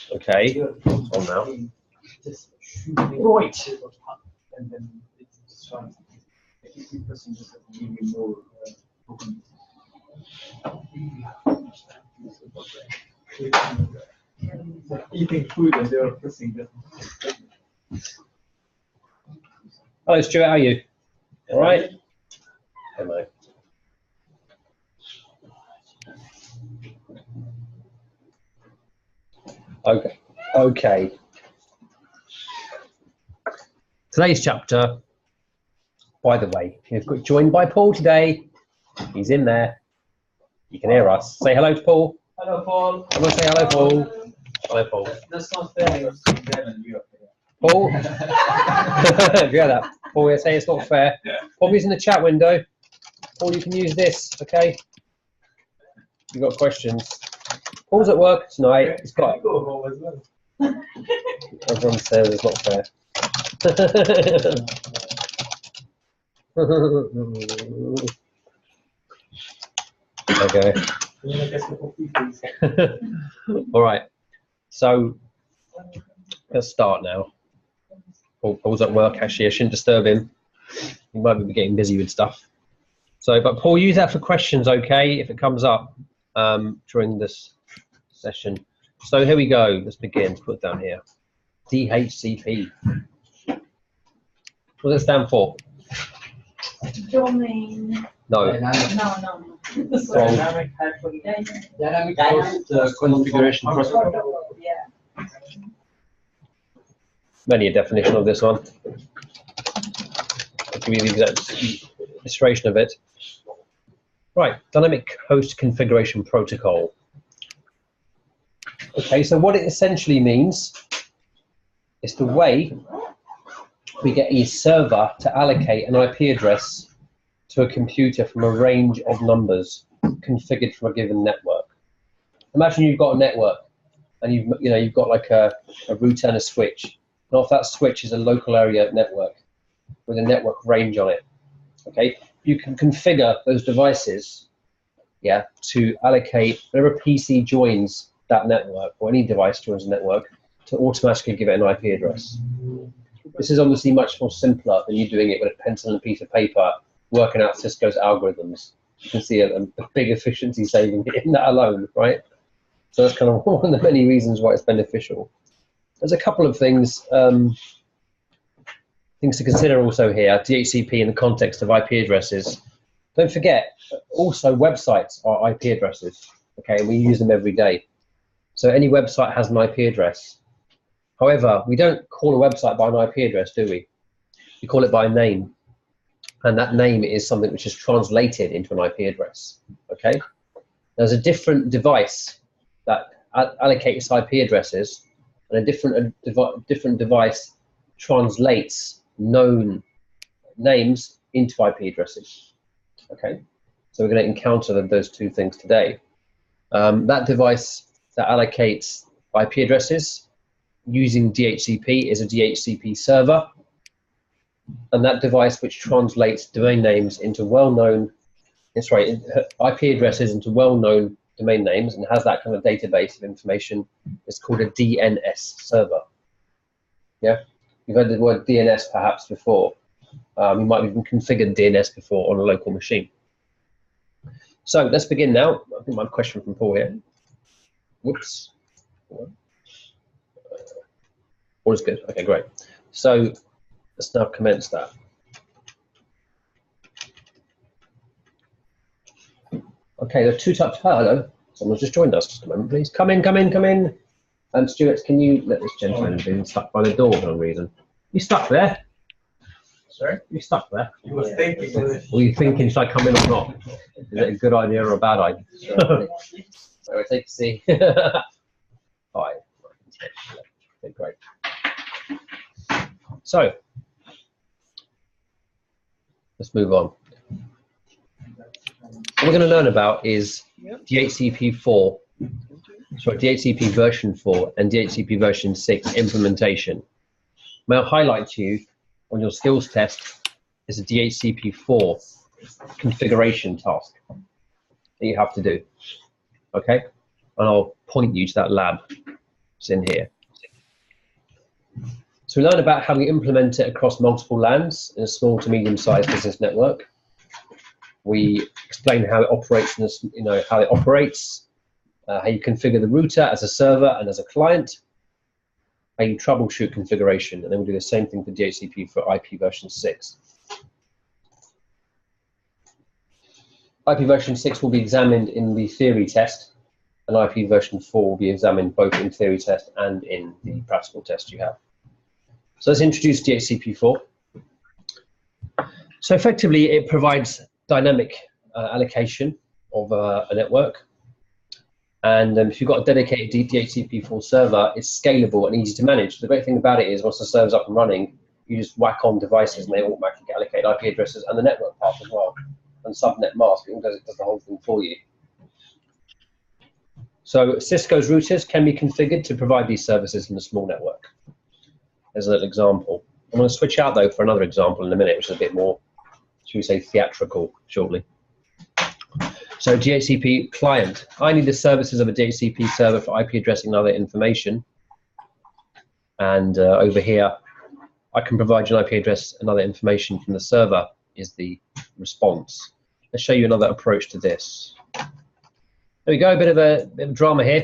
Okay, on now. Right. Eating food and they were pressing the. Hello, Stuart. How are you? All right. Hello. Okay. Okay. Today's chapter, by the way, you've got joined by Paul today. He's in there. You can hear us. Say hello to Paul. Hello, Paul. I'm going to say hello, Paul. Hello, Paul. That's not fair. Paul? If you hear that, Paul, you say it's not fair. Paul's in the chat window. Paul, you can use this, okay? You've got questions. Paul's at work tonight. He's got. Everyone says it's not fair. Okay. All right. So let's start now. Paul's at work. Actually, I shouldn't disturb him. He might be getting busy with stuff. So, but Paul, use that for questions, okay? If it comes up during this session. So here we go. Let's begin. Put it down here. DHCP. What does it stand for? Domain. No. No. Dynamic host configuration protocol. Yeah. Many a definition of this one. I'll give you the exact illustration of it. Right, dynamic host configuration protocol. Okay, so what it essentially means is the way we get a server to allocate an IP address to a computer from a range of numbers configured from a given network. Imagine you've got a network and you've got like a router and a switch. And off that switch is a local area network with a network range on it. Okay, you can configure those devices, yeah, to allocate whenever a PC joins that network or any device joins a network to automatically give it an IP address. This is obviously much more simpler than you doing it with a pencil and a piece of paper, working out Cisco's algorithms. You can see a big efficiency saving in that alone, right? So that's kind of one of the many reasons why it's beneficial. There's a couple of things to consider also here. DHCP in the context of IP addresses. Don't forget, also websites are IP addresses. Okay, and we use them every day. So any website has an IP address. However, we don't call a website by an IP address, do we? We call it by a name. And that name is something which is translated into an IP address. Okay? There's a different device that allocates IP addresses, and a different device translates known names into IP addresses. Okay? So we're going to encounter those two things today. That device that allocates IP addresses using DHCP is a DHCP server, and that device which translates domain names into IP addresses into well-known domain names and has that kind of database of information is called a DNS server. Yeah, you've heard the word DNS perhaps before. You might have even configured DNS before on a local machine. So let's begin now. I think my question from Paul here. Whoops. All is good. Okay, great. So let's now commence that. Okay, there are two types. Hello, someone's just joined us. Just a moment, please. Come in, come in, come in. And Stuart, can you let this gentleman be stuck by the door for no reason? You stuck there? Sorry? You stuck there? You were thinking. Were you thinking, should I come in or not? Is it a good idea or a bad idea? So I take a seat. All right. Okay, great. So let's move on. What we're going to learn about is DHCP 4, sorry, DHCP version 4 and DHCP version 6 implementation. May I highlight to you on your skills test is a DHCP 4 configuration task that you have to do. Okay? And I'll point you to that lab. It's in here. So we learn about how we implement it across multiple LANs in a small to medium-sized business network. We explain how it operates, how it operates, how you configure the router as a server and as a client, how you troubleshoot configuration, and then we'll do the same thing for DHCP for IP version 6. IP version 6 will be examined in the theory test, and IP version 4 will be examined both in theory test and in the practical test you have. So let's introduce DHCP 4. So effectively, it provides dynamic allocation of a network. And if you've got a dedicated DHCP 4 server, it's scalable and easy to manage. The great thing about it is once the server's up and running, you just whack on devices and they automatically get allocated IP addresses and the network path as well. And subnet mask, it does the whole thing for you. So Cisco's routers can be configured to provide these services in a small network. There's an example. I'm going to switch out though for another example in a minute, which is a bit more, should we say, theatrical shortly. So DHCP client. I need the services of a DHCP server for IP addressing and other information. And over here, I can provide you an IP address and other information from the server is the response. Let's show you another approach to this. There we go, a bit of drama here.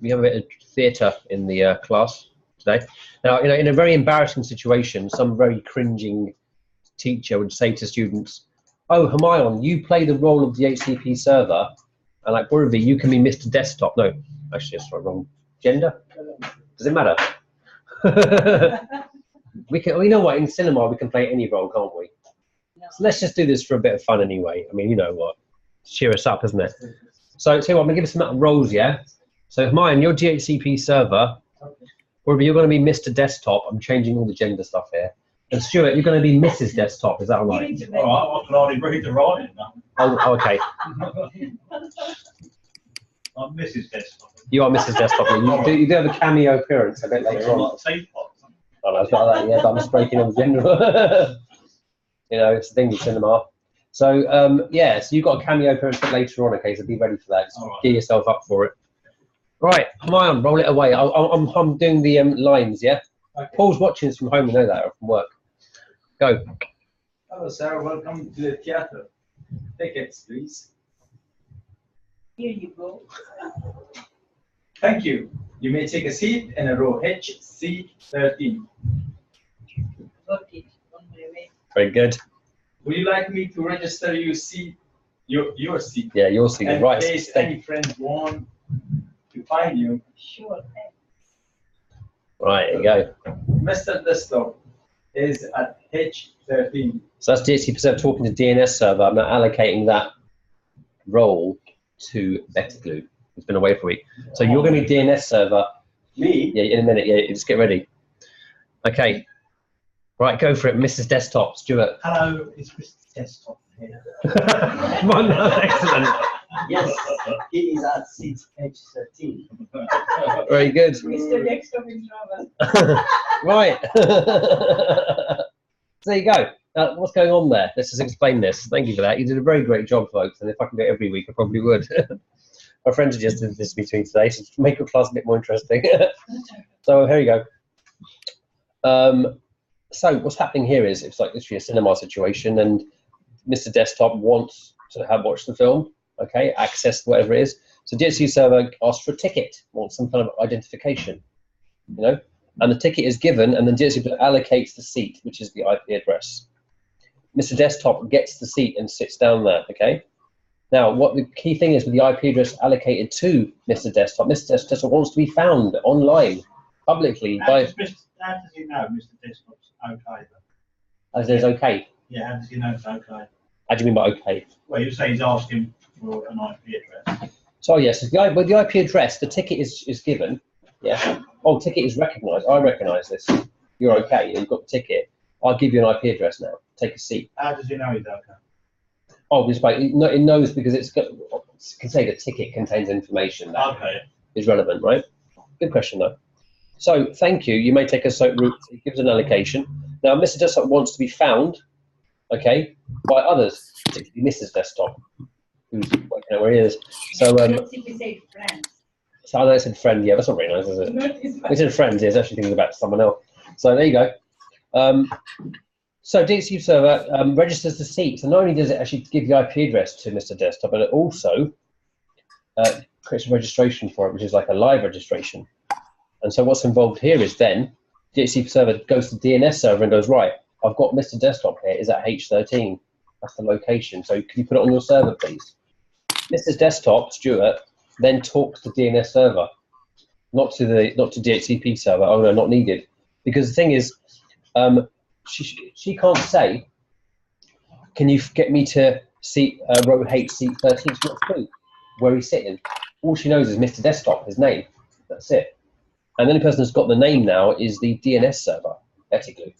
We have a bit of theatre in the class today. Now, in a very embarrassing situation, some very cringing teacher would say to students, "Oh, Hermione, you play the role of the DHCP server, and like Burvi, you can be Mr. Desktop." No, actually, that's wrong. Gender? Does it matter? We know what, in cinema we can play any role, can't we? No. So let's just do this for a bit of fun anyway. I mean, you know what? Cheer us up, isn't it? So, tell you what, I'm gonna give us some roles, yeah? So, Hermione, your DHCP server, Burvi, you're gonna be Mr. Desktop. I'm changing all the gender stuff here. And Stuart, you're going to be Mrs. Desktop, is that right? Oh, I can already read the writing now. Oh, okay. I'm Mrs. Desktop. You are Mrs. Desktop. You do have a cameo appearance a bit later on. Oh, that's like that, yeah, but I'm just breaking on general. It's the thing with cinema. So, yeah, so you've got a cameo appearance a bit later on, okay, so be ready for that. Just gear yourself up for it. Right, come on, roll it away. I'm doing the lines, yeah? Okay. Paul's watching this from home, you know that, or from work. Go. Hello, sir. Welcome to the theater. Tickets, please. Here you go. Thank you. You may take a seat in a row HC13. Got it on my way. Very good. Would you like me to register your seat? Your seat? Yeah, your seat. In right. case any friends want to find you. Sure. Right, there you go. Mr. Desktop is at H13. So that's DHCP server talking to DNS server. I'm now allocating that role to Betterglue. It's been away for a week. So you're going to be DNS server. Me? Yeah, in a minute. Yeah, just get ready. Okay. Right, go for it, Mrs. Desktop. Stuart. Hello, it's Mr. Desktop here. Come on, excellent. Yes, it is at seat H13. Very good. Mr. Desktop in trouble. Right. There you go. Now, what's going on there? Let's just explain this. Thank you for that. You did a very great job, folks, and if I can do it every week, I probably would. My friend suggested this meeting today to make your class a bit more interesting. So here you go. So what's happening here is it's like literally a cinema situation, and Mr. Desktop wants to watch the film, okay, access whatever it is. So DHCP server asks for a ticket, wants some kind of identification, and the ticket is given, and then DHCP allocates the seat, which is the IP address. Mr. Desktop gets the seat and sits down there, okay? Now, what the key thing is with the IP address allocated to Mr. Desktop wants to be found online, publicly. How does he know Mr. Desktop's okay? As is okay? Yeah, how does he know it's okay? How do you mean by okay? Well, you say he's asking for an IP address. So yes, with the IP address, the ticket is given, yeah? Oh, ticket is recognised. I recognise this. You're okay, you've got the ticket. I'll give you an IP address now. Take a seat. How does he know he's okay? Oh, it knows because it can say the ticket contains information that is relevant, right? Good question, though. So, thank you. You may take a soap route. It gives an allocation. Now, Mr. Desktop wants to be found, okay, by others, particularly Mrs. Desktop, who's working out where he is. So, DHCP say friends. So I know it said friend, yeah, that's not very nice, is it? It said friends, yeah, it's actually thinking about someone else. So there you go. So DHCP server registers the seat. So not only does it actually give the IP address to Mr. Desktop, but it also creates a registration for it, which is like a live registration. And so what's involved here is then DHCP server goes to DNS server and goes, right, I've got Mr. Desktop here, is at H13. That's the location. So can you put it on your server, please? Mr. Desktop, Stuart, then talks to DNS server, not to DHCP server. Oh no, not needed. Because the thing is, she can't say, can you get me to row H seat 13? She's not clue where he's sitting. All she knows is Mr. Desktop, his name. That's it. And the only person that's got the name now is the DNS server, ethically.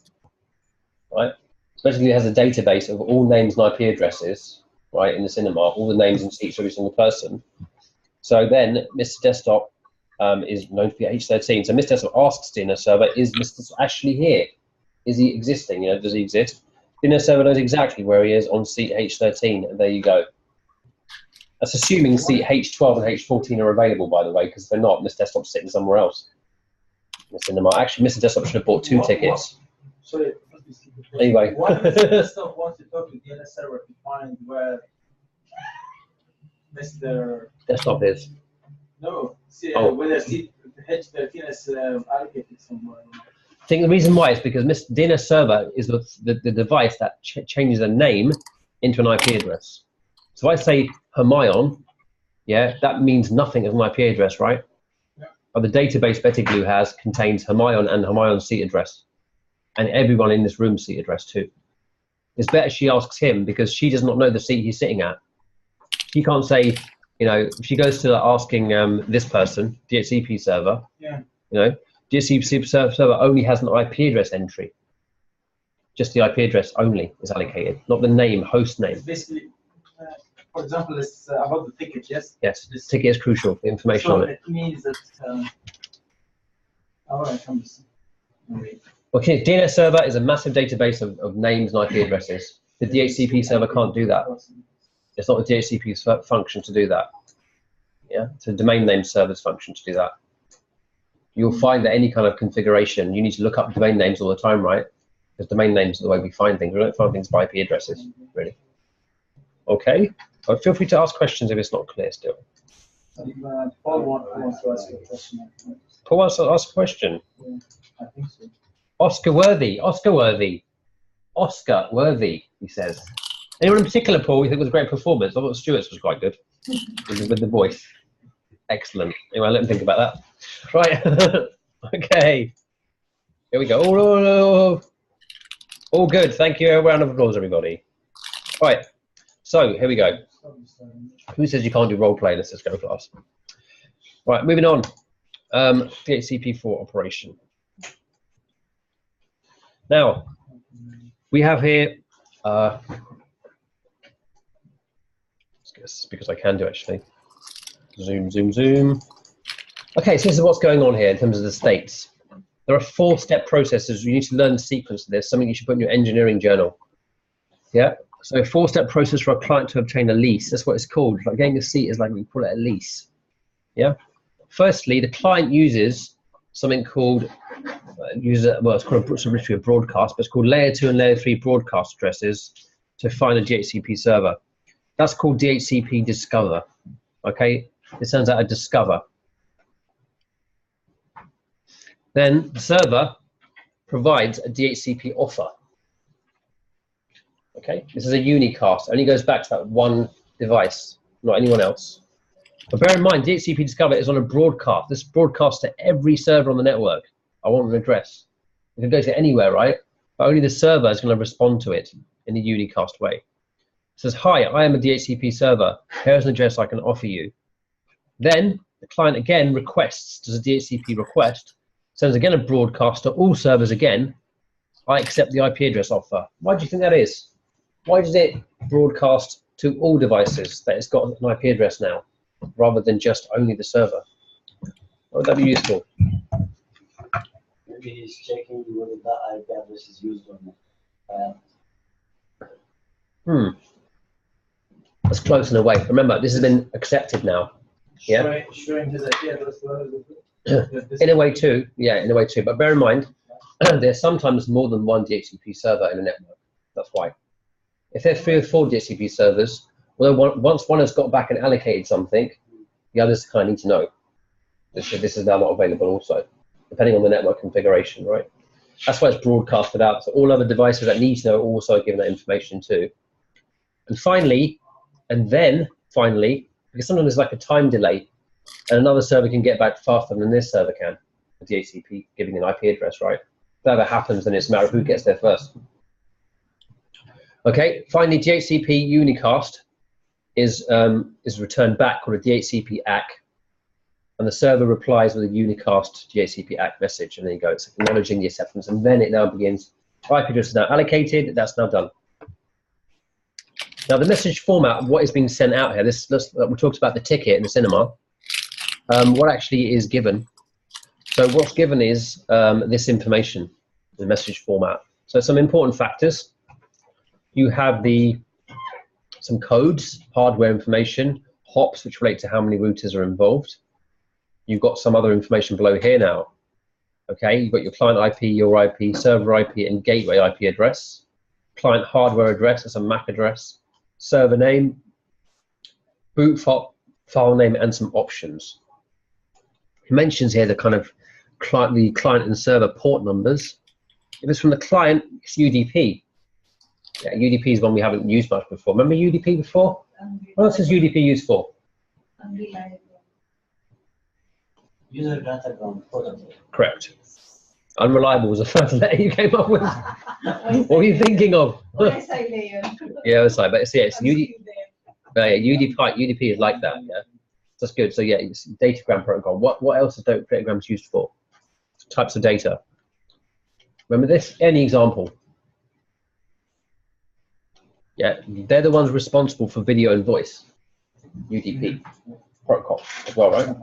Right? So basically it has a database of all names and IP addresses, right, in the cinema, all the names and seats of every single person. So then Mr. Desktop is known to be H13. So Mr. Desktop asks DNS server, is Mr. actually here? Is he existing? You know, does he exist? DNS server knows exactly where he is on seat H13, and there you go. That's assuming seat H12 and H14 are available, by the way, because if they're not, Mr. Desktop's sitting somewhere else in the cinema. Actually, Mr. Desktop should have bought 2 tickets. Sorry. Anyway. Why does the desktop want to talk to the DNS server to find where Mr. Desktop is. No, see, Oh. whether seat H13 is allocated somewhere. I think the reason why is because DNS server is the device that changes a name into an IP address. So if I say Hermione, yeah, that means nothing as an IP address, right? Yeah. But the database Bettyglue has contains Hermione and Hermione's seat address, and everyone in this room's seat address too. It's better she asks him because she does not know the seat he's sitting at. She can't say, you know, if she goes to asking this person, DHCP server, Yeah. you know, DHCP server only has an IP address entry. Just the IP address only is allocated, not the name, host name. It's basically, for example, it's about the ticket, yes? Yes, this ticket is crucial, the information So on it. it means that, all right, I'm just, Okay, DNS server is a massive database of names and IP addresses. The DHCP server can't do that. It's not the DHCP's function to do that. Yeah, it's a domain name server's function to do that. You'll find that any kind of configuration, you need to look up domain names all the time, right? Because domain names are the way we find things. We don't find things by IP addresses, really. Okay, feel free to ask questions if it's not clear still. Paul wants to ask you a question. Paul wants to ask a question. Yeah, I think so. Oscar worthy, Oscar worthy, Oscar worthy, he says. Anyone in particular, Paul, you think was a great performance? I thought Stuart's was quite good with the voice. Excellent. Anyway, let me think about that. Right. Okay. Here we go. All good. Thank you. A round of applause, everybody. Right. So here we go. Who says you can't do role play? Let's just go class. Right. Moving on. Dhcp V4 operation. Now we have here. Because I can do actually. Zoom, zoom, zoom. Okay, so this is what's going on here in terms of the states. There are 4-step processes. You need to learn the sequence of this, something you should put in your engineering journal. Yeah, so a 4-step process for a client to obtain a lease. That's what it's called. Like getting a seat is like we call it a lease. Yeah. Firstly, the client uses something called, it's called a broadcast, but it's called layer 2 and layer 3 broadcast addresses to find a DHCP server. That's called DHCP Discover. Okay, it sends out a Discover. Then the server provides a DHCP offer. Okay, this is a unicast. It only goes back to that one device, not anyone else. But bear in mind, DHCP Discover is on a broadcast. This broadcasts to every server on the network. I want an address. It can go to anywhere, right? But only the server is going to respond to it in the unicast way. It says, hi, I am a DHCP server. Here's an address I can offer you. Then the client again requests, does a DHCP request, sends again a broadcast to all servers again. I accept the IP address offer. Why do you think that is? Why does it broadcast to all devices that it's got an IP address now, rather than just only the server? Why would that be useful? Maybe he's checking whether that IP address is used or not. That's close in a way. Remember, this has been accepted now. Yeah. Showing his IP address. In a way too, yeah, in a way too. But bear in mind, there's sometimes more than one DHCP server in a network. That's why. If there are 3 or 4 DHCP servers, well, once one has got back and allocated something, the others kind of need to know this is now not available also, depending on the network configuration, right? That's why it's broadcasted out. So all other devices that need to know are also given that information too. And finally, because sometimes there's like a time delay, and another server can get back faster than this server can, the DHCP giving an IP address, right? If that ever happens, then it's a matter of who gets there first. Okay, finally, DHCP unicast is returned back called a DHCP ACK, and the server replies with a unicast DHCP ACK message, and there you go, it's acknowledging the acceptance, and then it now begins. IP address is now allocated, that's now done. Now the message format, what is being sent out here, we talked about the ticket in the cinema, what actually is given. So what's given is this information, the message format. So some important factors. You have some codes, hardware information, hops, which relate to how many routers are involved. You've got some other information below here now. Okay, you've got your client IP, your IP, server IP, and gateway IP address. Client hardware address, that's a MAC address. Server name, boot file name, and some options. It mentions here the kind of client and server port numbers. If it's from the client, it's UDP. Yeah, UDP is one we haven't used much before. Remember UDP before? What else is UDP used for? Unreliable. User data ground protocol. Correct. Unreliable was the first letter you came up with. What were you thinking of? OSI layer. Yeah, it's like, but it's I'm UDP. still there. UDP is like that. Yeah, that's good. So yeah, it's datagram protocol. What else is datagrams used for? Types of data. Remember this? Any example? Yeah, they're the ones responsible for video and voice. UDP protocol as well, right?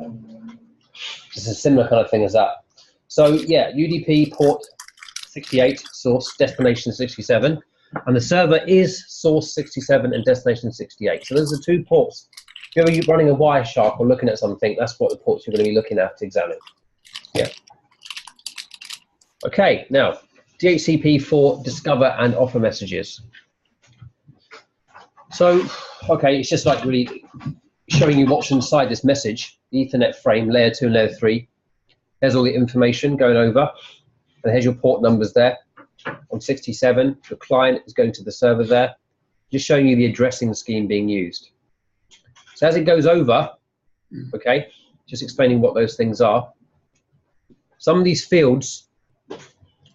It's a similar kind of thing as that. So yeah, UDP port 68, source destination 67, and the server is source 67 and destination 68. So those are 2 ports. If you're running a Wireshark or looking at something, that's what the ports you're going to be looking at to examine. Yeah. Okay, now DHCP for discover and offer messages. So, okay, it's just like really showing you what's inside this message, the Ethernet frame, layer 2 and layer 3. There's all the information going over, and here's your port numbers there. On 67, the client is going to the server there, just showing you the addressing scheme being used. So as it goes over, okay, just explaining what those things are. Some of these fields,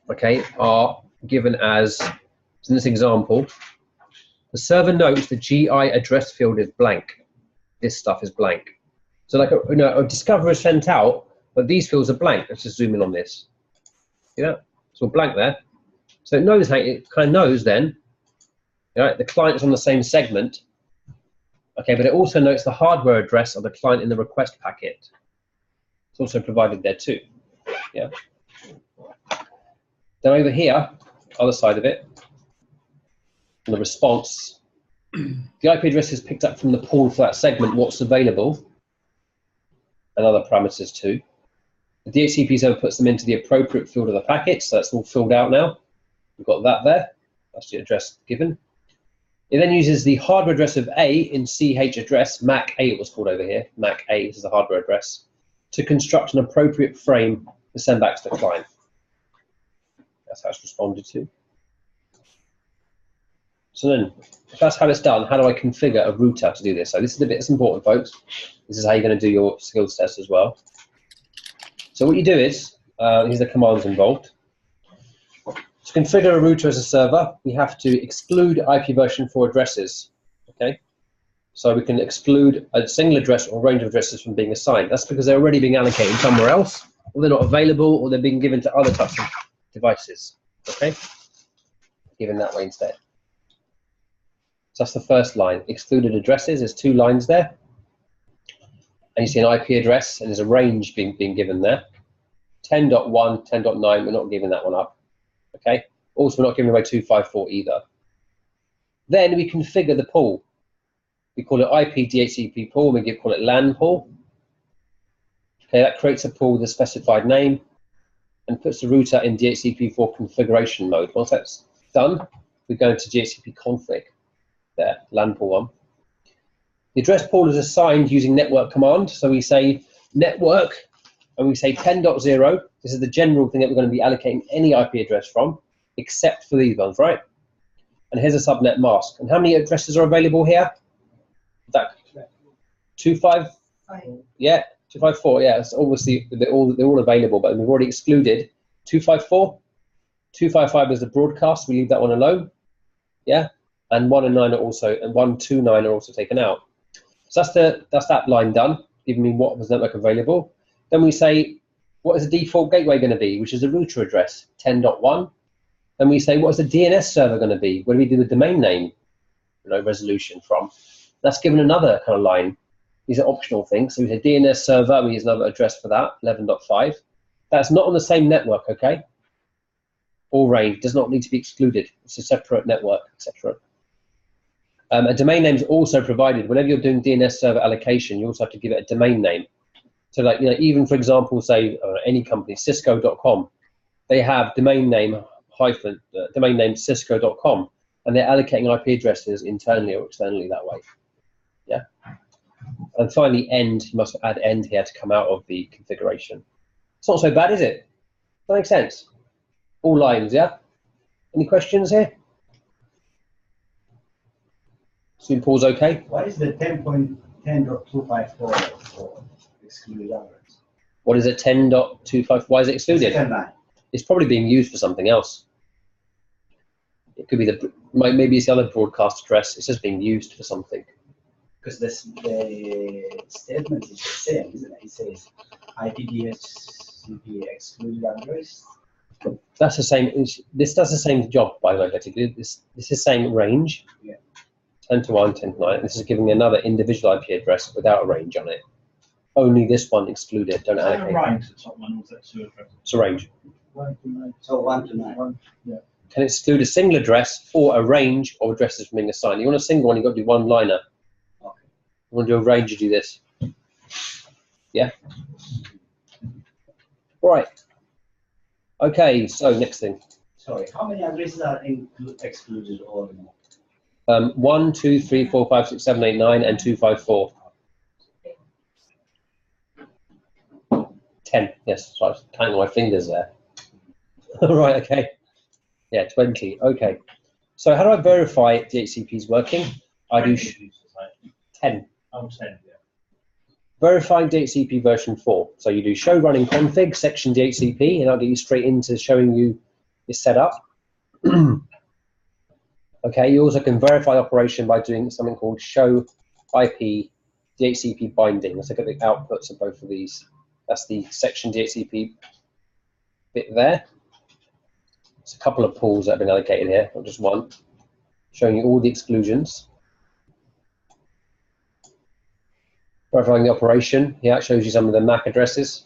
okay, are given as, in this example, the server notes the GI address field is blank. This stuff is blank. So like a discover is sent out, but these fields are blank. Let's just zoom in on this. Yeah, so blank there. So it knows how it kind of knows then. The client is on the same segment. Okay, but it also notes the hardware address of the client in the request packet. It's also provided there too. Yeah. Then over here, other side of it, in the response, the IP address is picked up from the pool for that segment, what's available, and other parameters too. The DHCP server puts them into the appropriate field of the packet, so that's all filled out now. We've got that there. That's the address given. It then uses the hardware address of A in CH address, MAC A it was called over here, MAC A, this is the hardware address, to construct an appropriate frame to send back to the client. That's how it's responded to. So then, if that's how it's done, how do I configure a router to do this? So this is the bit that's important, folks. This is how you're going to do your skills test as well. So what you do is, these are the commands involved. To configure a router as a server, we have to exclude IP version 4 addresses. Okay, so we can exclude a single address or range of addresses from being assigned. That's because they're already being allocated somewhere else, or they're not available, or they're being given to other types of devices. Okay, given that way instead. So that's the first line. Excluded addresses. There's 2 lines there, and you see an IP address, and there's a range being given there. 10.1, 10.9. We're not giving that one up. Okay. Also, we're not giving away 254 either. Then we configure the pool. We call it IP DHCP pool, and we call it LAN pool. Okay, that creates a pool with a specified name and puts the router in Dhcp V4 configuration mode. Once that's done, we go into Dhcp config, there, LAN pool 1. The address pool is assigned using network command. So we say network, and we say 10.0. This is the general thing that we're going to be allocating any IP address from, except for these ones, right? And here's a subnet mask. And how many addresses are available here? That 25, yeah, 254, yeah, it's obviously they're all available, but we've already excluded 254. 255 is the broadcast, we leave that one alone, yeah, and 1 and 9 are also, and 1, 2, 9 are also taken out. So that's that line done, giving me what was network available. Then we say, what is the default gateway going to be, which is the router address, 10.1. Then we say, what is the DNS server going to be? Where do we do the domain name, resolution from? That's given another kind of line. These are optional things. So we say DNS server, we use another address for that, 11.5. That's not on the same network, okay? All range does not need to be excluded. It's a separate network, etc. A domain name is also provided. Whenever you're doing DNS server allocation, you also have to give it a domain name. So like, even for example, say any company, Cisco.com, they have domain name cisco.com, and they're allocating IP addresses internally or externally that way. Yeah. And finally, end, you must add end here to come out of the configuration. It's not so bad, is it? Does that make sense? All lines, yeah? Any questions here? Assume Paul's okay? Why is the 10.10.254 excluded address? What is it, 10.25? Why is it excluded? 10.9. It's probably being used for something else. It could be maybe it's the other broadcast address. It's just being used for something. Because the statement is the same, isn't it? It says IPDHCP excluded address. That's the same. This does the same job, by the way. This is the same range. Yeah. 10 to 1, 10 to 9. This is giving me another individual IP address without a range on it. Only this one excluded. Don't allocate. Range, the top one was that two addresses. It's a range. 1 to 9. So 1 to 9. Yeah. Can exclude a single address for a range of addresses from being assigned. You want a single one, you've got to do one liner. Okay. You want to do a range, you do this. Yeah? All right. Okay, so next thing. Sorry, how many addresses are excluded or no? 1, 2, 3, 4, 5, 6, 7, 8, 9, and 254. 10, yes, so I was counting my fingers there. Right, okay. Yeah, 20, okay. So how do I verify DHCP is working? I do 10. Oh, 10, yeah. Verifying DHCP version 4. So you do show running config, section DHCP, and I'll get you straight into showing you this setup. Okay, you also can verify operation by doing something called show IP DHCP binding. Let's look at the outputs of both of these. That's the section DHCP bit there. There's a couple of pools that have been allocated here, not just one, showing you all the exclusions. Verifying the operation, here it shows you some of the MAC addresses,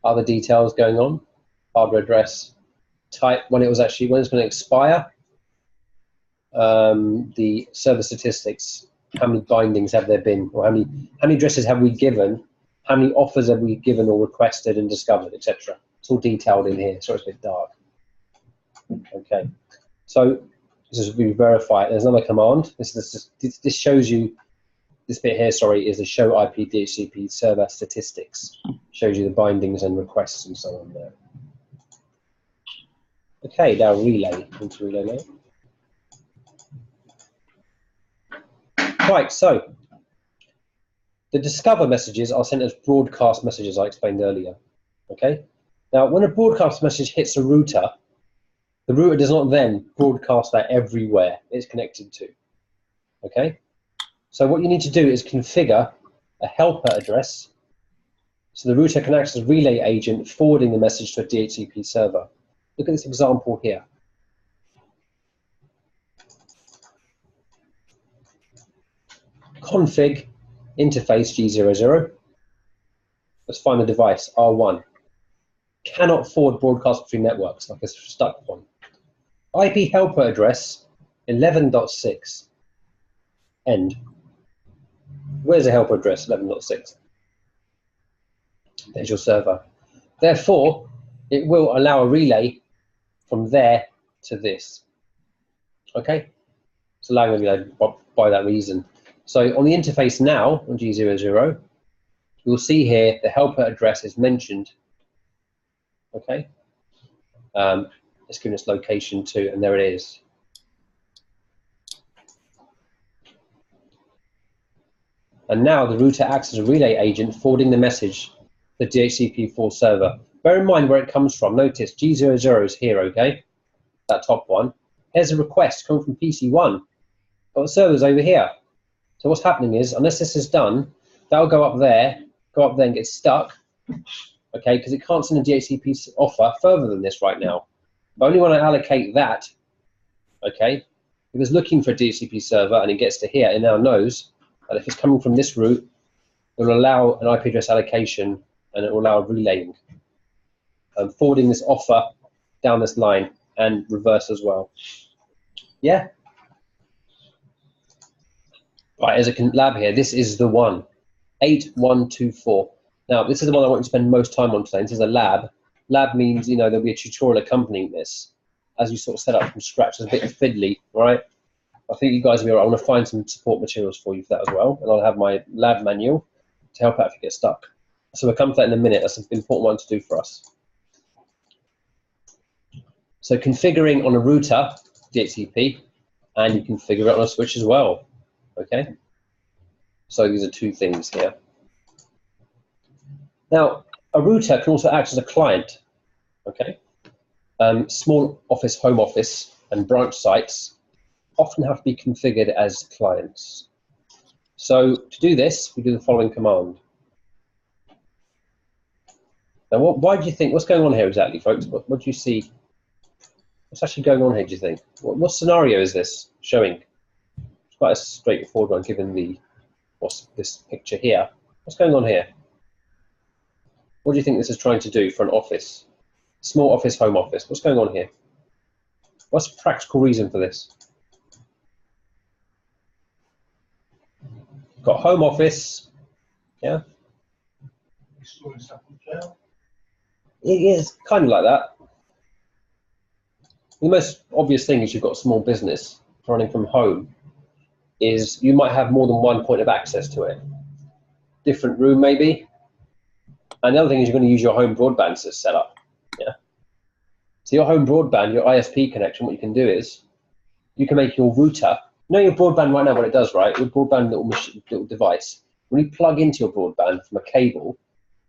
other details going on, hardware address, type, when it's going to expire, the server statistics, how many bindings have there been, or how many addresses have we given, how many offers have we given or requested and discovered, etc. It's all detailed in here, so it's a bit dark. Okay, so this is we verify. There's another command. This shows you. This bit here, sorry, is the show IP DHCP server statistics. Shows you the bindings and requests and so on there. Okay, now relay. Into relay now. Right, so the discover messages are sent as broadcast messages, I explained earlier. Okay, now when a broadcast message hits a router, the router does not then broadcast that everywhere it's connected to. Okay, so what you need to do is configure a helper address so the router can act as a relay agent forwarding the message to a DHCP server. Look at this example here. Config interface G00. Let's find the device, R1. Cannot forward broadcast between networks, like a stuck one. IP helper address 11.6. End. Where's the helper address 11.6? There's your server. Therefore, it will allow a relay from there to this. Okay? It's allowing a relay by that reason. So on the interface now, on G00, you'll see here the helper address is mentioned. Okay? It's given us location too, and there it is. And now the router acts as a relay agent forwarding the message to the Dhcp V4 server. Bear in mind where it comes from. Notice G00 is here, okay? That top one. Here's a request coming from PC1. But the server's over here. So what's happening is, unless this is done, that'll go up there and get stuck, okay? Because it can't send a Dhcp offer further than this right now. But only when I allocate that, okay? If it's looking for a Dhcp server and it gets to here, it now knows that if it's coming from this route, it will allow an IP address allocation and it will allow relaying, forwarding this offer down this line and reverse as well. Yeah? Right, as a lab here, this is the one, 8124. Now, this is the one I want to spend most time on today. This is a lab. Lab means, you know, there'll be a tutorial accompanying this as you sort of set up from scratch. It's a bit fiddly, right? I think you guys will be all right. I want to find some support materials for you for that as well. And I'll have my lab manual to help out if you get stuck. So we'll come to that in a minute. That's an important one to do for us. So configuring on a router, DHCP, and you configure it on a switch as well. Okay, so these are two things here. Now, a router can also act as a client. Okay, small office, home office, and branch sites often have to be configured as clients. So to do this, we do the following command. Now, why do you think? What's going on here exactly, folks? What do you see? What's actually going on here? Do you think? What scenario is this showing? Quite a straightforward one given the what's this picture here. What's going on here? What do you think this is trying to do for an office? Small office, home office. What's going on here? What's the practical reason for this? Got home office, yeah? It is kind of like that. The most obvious thing is you've got a small business running from home. Is you might have more than one point of access to it. Different room maybe. And the other thing is you're going to use your home broadband setup. Yeah. So your home broadband, your ISP connection, what you can do is you can make your router. You know your broadband right now, what it does, right? Your broadband little device. When you plug into your broadband from a cable,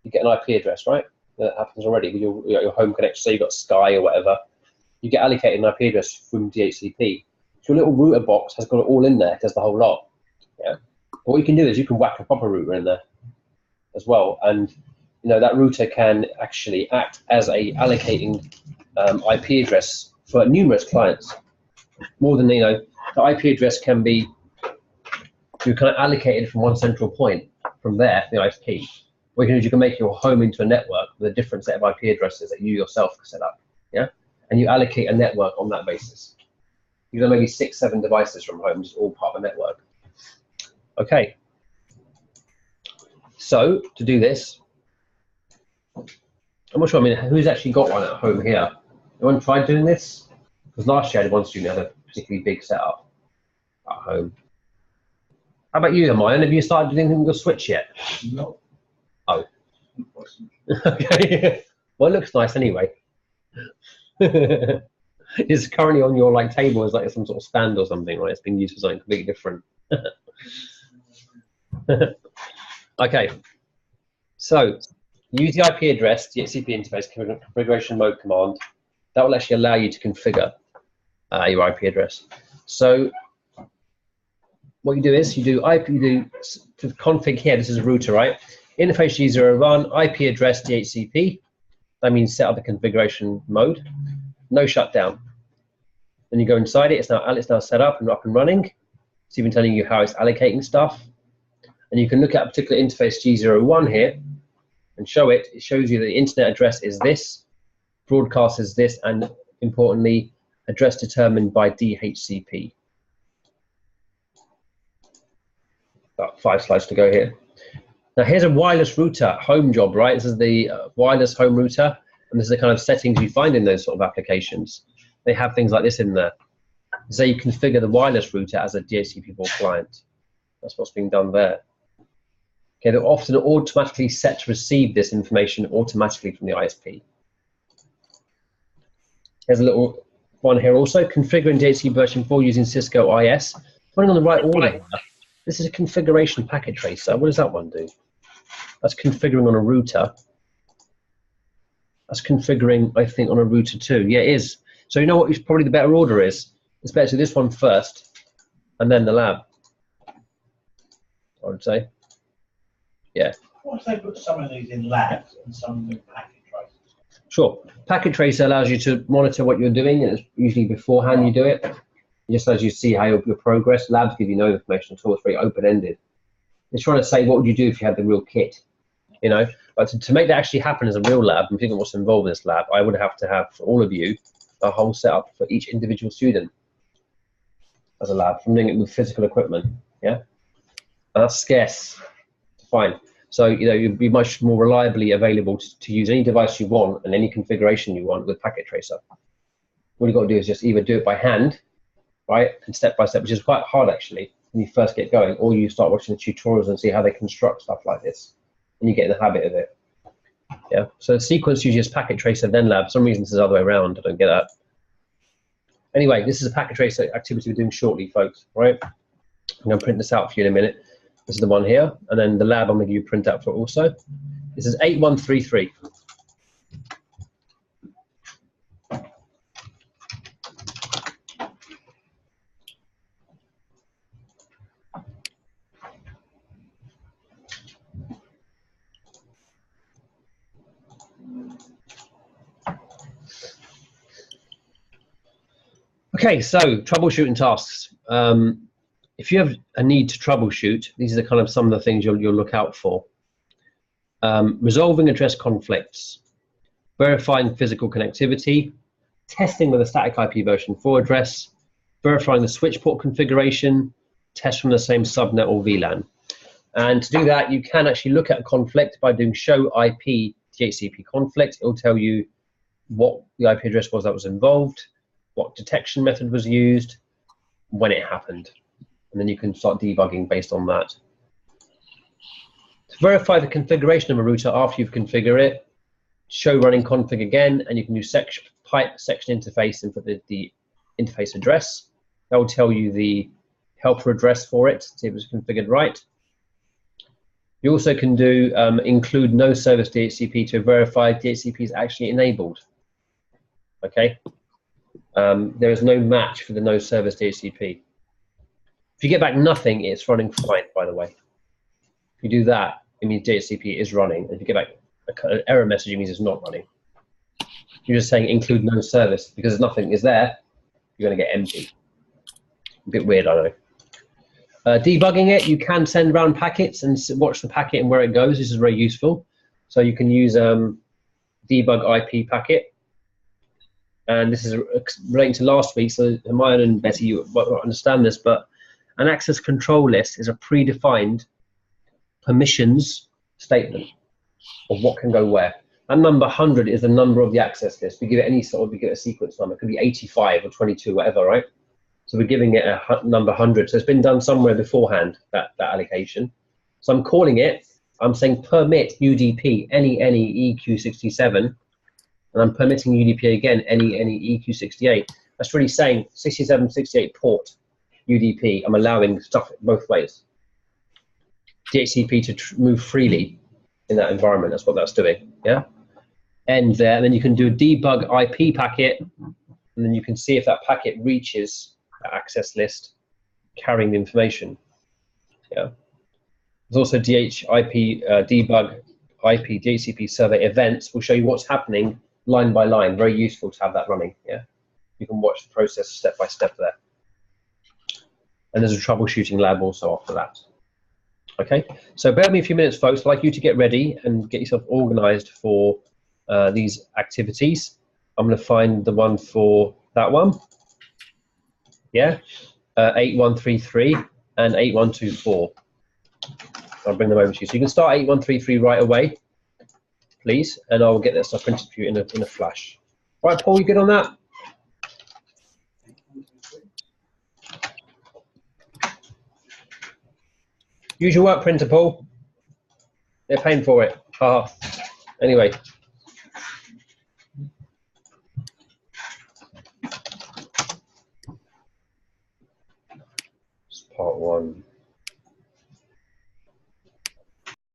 you get an IP address, right? That happens already with your home connection. So you've got Sky or whatever. You get allocated an IP address from DHCP. So your little router box has got it all in there, does the whole lot. Yeah. But what you can do is you can whack a proper router in there as well, and you know that router can actually act as a allocating IP address for numerous clients. More than the IP address can be you kind of allocated from one central point from there, the ISP. What you can do is you can make your home into a network with a different set of IP addresses that you yourself can set up. Yeah, and you allocate a network on that basis. You've got maybe 6, 7 devices from home, just all part of a network. Okay. So to do this, I'm not sure. I mean, who's actually got one at home here? Anyone tried doing this? Because last year I had one student who had a particularly big setup at home. How about you, Hermione? Have you started doing anything with your Switch yet? No. Oh. Okay. Well, it looks nice anyway. It's currently on your table as some sort of stand or something, right? It's being used for something completely different. Okay, so use the IP address, DHCP interface configuration mode command. That will actually allow you to configure your IP address. So what you do is you do to config here. This is a router, right? Interface G01, IP address DHCP. That means set up the configuration mode. No shutdown. Then you go inside it. It's now set up and running. It's even telling you how it's allocating stuff. And you can look at a particular interface G01 here and show it. It shows you that the internet address is this, broadcast is this, and importantly, address determined by DHCP. About 5 slides to go here. Now here's a wireless router home job, right? This is the wireless home router, and this is the kind of settings you find in those sort of applications. They have things like this in there. So you configure the wireless router as a DHCP V4 client. That's what's being done there. Okay, they're often automatically set to receive this information automatically from the ISP. There's a little one here also, configuring DHCP version 4 using Cisco IS. Running on the right order. This is a configuration packet tracer. What does that one do? That's configuring on a router. That's configuring, I think, on a router too. Yeah, it is. So you know what probably the better order is? It's better to do this one first, and then the lab, I would say. Yeah. Why don't they put some of these in labs and some in packet tracers? Sure. Packet tracer allows you to monitor what you're doing, and it's usually beforehand you do it. It just allows you to see how your progress. Labs give you no information at all. It's very open-ended. It's trying to say, what would you do if you had the real kit? You know, but to make that actually happen as a real lab, and figure out what's involved in this lab, I would have to have, for all of you, a whole setup for each individual student as a lab, from doing it with physical equipment. Yeah, and that's scarce to find. So you know, you'd be much more reliably available to use any device you want and any configuration you want with Packet Tracer. What you've got to do is just either do it by hand, right, and step by step, which is quite hard actually when you first get going, or you start watching the tutorials and see how they construct stuff like this, and you get in the habit of it. Yeah. So the sequence usually is Packet Tracer then lab. For some reason it's the other way around. I don't get that. Anyway, this is a Packet Tracer activity we're doing shortly, folks. Right. I'm going to print this out for you in a minute. This is the one here, and then the lab I'm going to give you a print out for also. This is 8133. Okay, so troubleshooting tasks. If you have a need to troubleshoot, these are the kind of some of the things you'll look out for. Resolving address conflicts, verifying physical connectivity, testing with a static IP version 4 address, verifying the switch port configuration, test from the same subnet or VLAN. And to do that, you can actually look at a conflict by doing show IP DHCP conflict. It will tell you what the IP address was that was involved, what detection method was used, when it happened. And then you can start debugging based on that. To verify the configuration of a router after you've configured it, show running config again, and you can do pipe section interface and put the interface address. That will tell you the helper address for it, see if it's configured right. You also can do include no service DHCP to verify DHCP is actually enabled. Okay. There is no match for the no service DHCP. If you get back nothing, it's running fine, by the way. If you do that, it means DHCP is running. And if you get back an error message, it means it's not running. You're just saying include no service, because nothing is there, you're going to get empty. A bit weird, I know. Debugging it, you can send around packets and watch the packet and where it goes. This is very useful. So you can use debug IP packet. And this is relating to last week, so Hermione and Betty, you won't understand this, but an access control list is a predefined permissions statement of what can go where. And number 100 is the number of the access list. We give it any sort of, we give it a sequence number. It could be 85 or 22, whatever, right? So we're giving it a number 100. So it's been done somewhere beforehand, that allocation. So I'm calling it, I'm saying permit UDP, any EQ67. And I'm permitting UDP again, any EQ68. That's really saying 67, 68 port UDP. I'm allowing stuff both ways. DHCP to move freely in that environment. That's what that's doing. Yeah. End there, and then you can do a debug IP packet, and then you can see if that packet reaches the access list carrying the information. Yeah. There's also DHIP debug IP DHCP survey events. Will show you what's happening line by line. Very useful to have that running. Yeah, you can watch the process step by step there. And there's a troubleshooting lab also after that. Okay, so bear with me a few minutes, folks. I'd like you to get ready and get yourself organized for these activities. I'm going to find the one for that one. Yeah, 8133 and 8124. I'll bring them over to you. So you can start 8133 right away, please, and I'll get that stuff printed for you in a flash. Right, Paul, you good on that? Use your work printer, Paul. They're paying for it. Anyway. It's part 1.